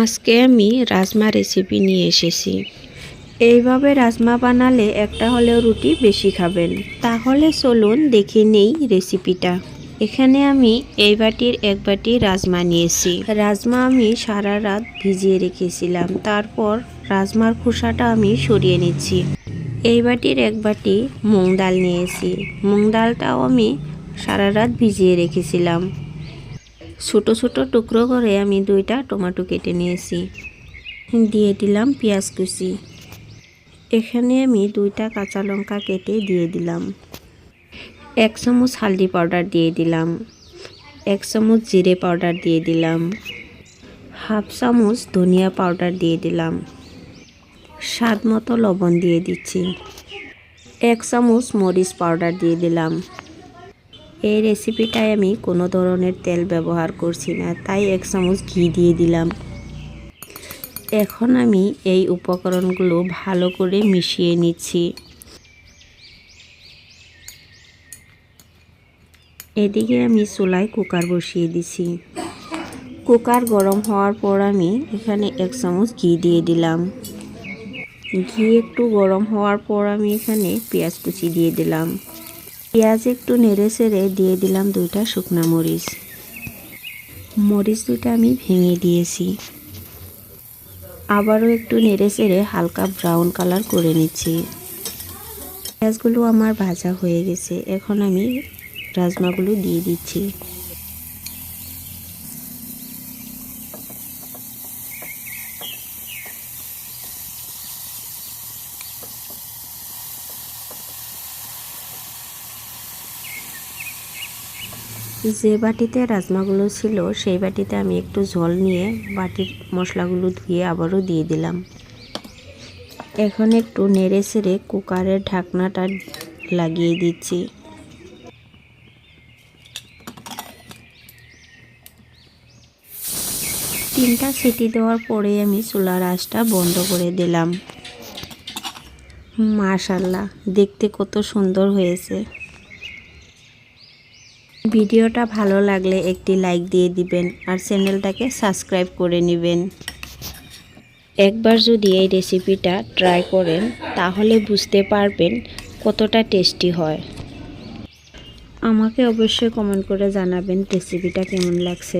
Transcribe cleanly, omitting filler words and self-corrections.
আজকে আমি রাজমা রেসিপি নিয়ে এসেছি। এইভাবে রাজমা বানালে একটা হলেও রুটি বেশি খাবেন। তাহলে চলুন দেখে নেই রেসিপিটা। এখানে আমি এই বাটির এক বাটি রাজমা নিয়েছি। রাজমা আমি সারা রাত ভিজিয়ে রেখেছিলাম। তারপর রাজমার খোসাটা আমি সরিয়ে নিচ্ছি। এই বাটির এক বাটি মুগ ডাল নিয়েছি। মুগ ডালটাও আমি সারা রাত ভিজিয়ে রেখেছিলাম। ছোট ছোট টুকরো করে আমি 2টা টমেটো কেটে নিয়েছি। দিয়ে দিলাম পেঁয়াজ কুচি। এখানে আমি 2টা কাঁচা লঙ্কা কেটে দিয়ে দিলাম। 1 চামচ হলদি পাউডার দিয়ে দিলাম। 1 চামচ জিরে পাউডার দিয়ে দিলাম। 1/2 চামচ ধনিয়া পাউডার দিয়ে দিলাম। স্বাদ মতো লবণ দিয়ে দিচ্ছি। 1 চামচ মরিচ পাউডার দিয়ে দিলাম। এই রেসিপিটায় আমি কোনো ধরনের তেল ব্যবহার করছি না, তাই 1 চামচ ঘি দিয়ে দিলাম। এখন আমি এই উপকরণগুলো ভালো করে মিশিয়ে নিচ্ছি। এদিকে আমি চুলায় কুকার বসিয়ে দিছি। কুকার গরম হওয়ার পর আমি এখানে 1 চামচ ঘি দিয়ে দিলাম। ঘি একটু গরম হওয়ার পর আমি এখানে পেঁয়াজ কুচি দিয়ে দিলাম। পেঁয়াজ একটু নেড়ে চেড়ে দিয়ে দিলাম 2টা শুকনা মরিচ। মরিচ 2টা আমি ভেঙে দিয়েছি। আবারও একটু নেড়ে চেড়ে হালকা ব্রাউন কালার করে নিচ্ছি। পেঁয়াজগুলো আমার ভাজা হয়ে গেছে। এখন আমি রাজমাগুলো দিয়ে দিচ্ছি। যে বাটিতে রাজমাগুলো ছিল সেই বাটিতে আমি একটু জল নিয়ে বাটির মশলাগুলো ধুয়ে আবারও দিয়ে দিলাম। এখন একটু নেড়ে চেড়ে কুকারের ঢাকনাটা লাগিয়ে দিচ্ছি। 3টা সিটি দেওয়ার পরে আমি চুলার আঁচটা বন্ধ করে দিলাম। মাশাআল্লাহ, দেখতে কত সুন্দর হয়েছে। ভিডিওটা ভালো লাগলে একটি লাইক দিয়ে দিবেন আর চ্যানেলটাকে সাবস্ক্রাইব করে নেবেন। একবার যদি এই রেসিপিটা ট্রাই করেন তাহলে বুঝতে পারবেন কতটা টেস্টি হয়। আমাকে অবশ্যই কমেন্ট করে জানাবেন রেসিপিটা কেমন লাগছে।